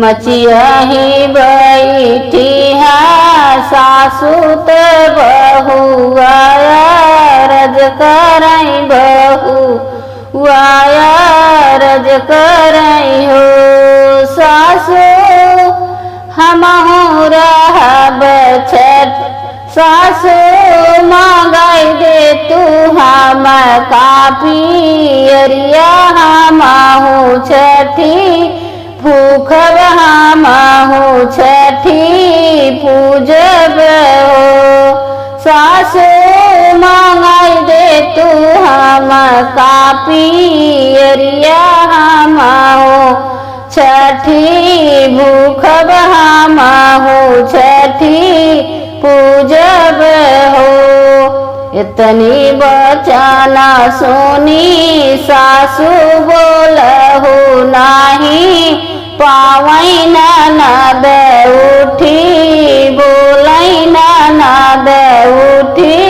मचियही बैठी है सासू त बहू आया रज करई बहू आया रज करई हो सासू हमहु रहब छठ सासू मांगाई दे तू हम कापी अरिया हमहु छठी भूखब हमहु छठी पूजब हो सासू मांगाई दे तू हम कापी अरिया हमहु छठी भूखब हमहु छठी पूजब हो। इतनी बचना सुनी सासू बोलहु नाही पावई ननद उठी बोलई ननद उठी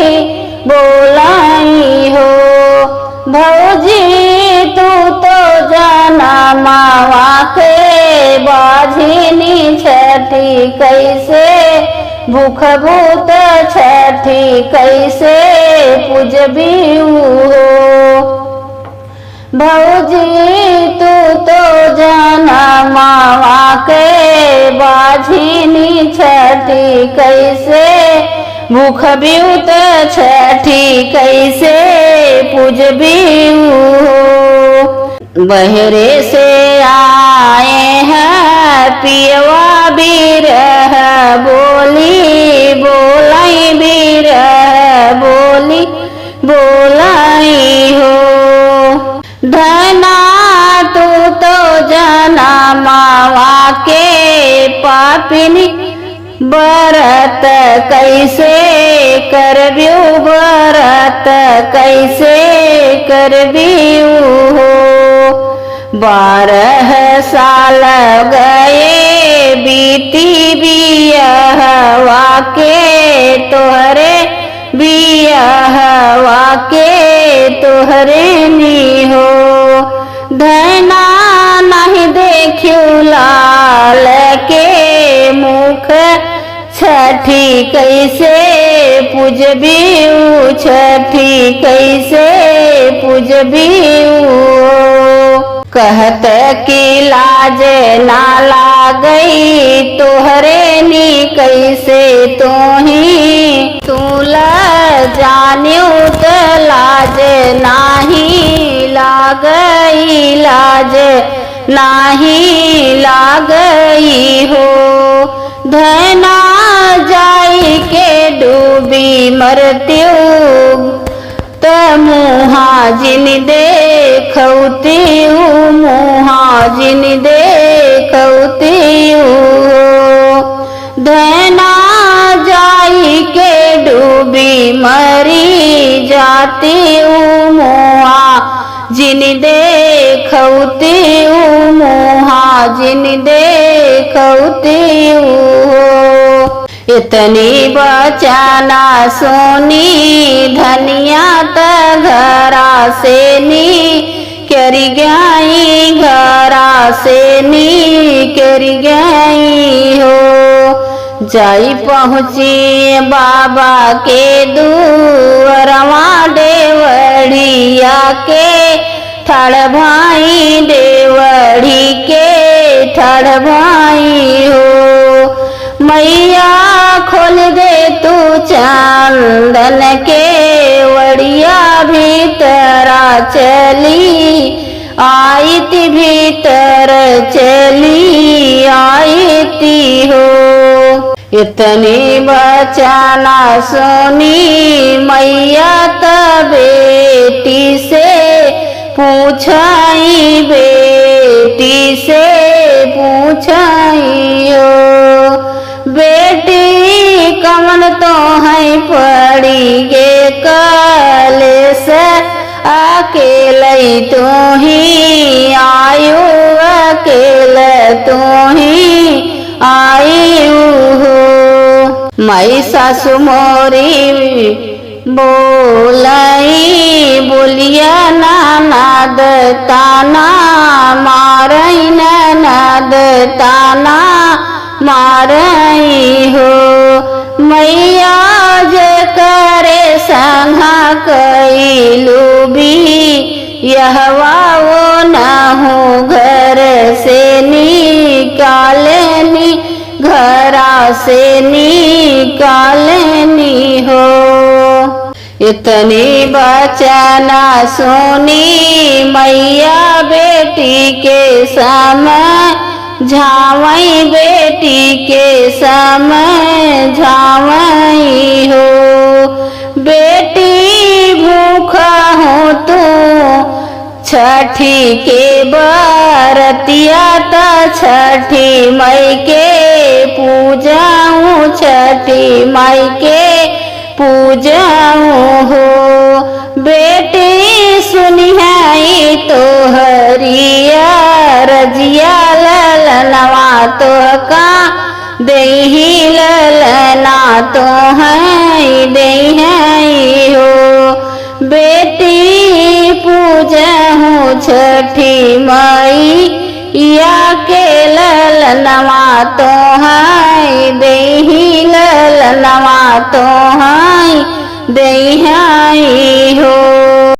बोलई हो भौजी तू तो जनमावा के बाझिनी छठी कैसे भूख भूत छठी कैसे पूजबी हो भौजी तू तो जनमावा के बाझिनी छठी कैसे भूख भूत छठी कैसे पूजबी हो। बहरे से आए हैं पियवा बिरह बोली बोलाई बिरह बोली बोलाई हो धना तू तो जनमावा के पापिनी बरत कैसे करबियू बरत कैसे करबियू हो 12 साल गए बीती बियहवा के तोहरे बियहवा के तोहरे नी हो धना नहीं देखियो लाल के मुख छठी कैसे पूजबियू छठी कैसे पूजबियू कहत की लाज ना लागई तोहरे नी कैसे तोही तूल जान्यू त लाज नाही लागई लाज नाही लागई हो धना जाई के डूबी मरत्यो मुहा जिन देखौती मुहा जिन देखौती धना जाई के डूबी मरी जाती मुहा जिन देखौती मुहा जिन देखौती इतनी बचना सोनी धनिया त घरा से नी करी गई घरा से नी करी गई हो जाई पहुँची बाबा के दूरवा देवड़िया के ठड़ भाई देवड़ी के ठड़ भाई हो मैया खोल दे तू चंदन के वड़िया भीतरा चली आईती भीतर चली आईती हो इतनी बचना सुनी मैया त बेटी से पूछाई बेटी से पूछाई हो बेटी कमन तो है पड़ी गे कलेस अकेले तो ही आयु अकेले तो ही आयु हो मई सासु मोरी बोलई बोलिया ननद ताना मारई ननद ताना मारई हो मैया जे करे संघा कैलू भी यहवा वो न हो घर से निकालनी घरा से निकालनी हो। इतनी बचना सुनी मैया बेटी के समय झावई बेटी के समय झावई हो बेटी भूखा हो तू छठी के बरतिया त छठी मई के पूजाऊं छठी मई के पूजाऊं हो बेटी सुनिहाई तो हरिया रजिया ललनवा तो का देही ललना तो है देही हो बेटी पूजहूँ छठी मई या के ललनवा तो है देही ललनवा तो है देहा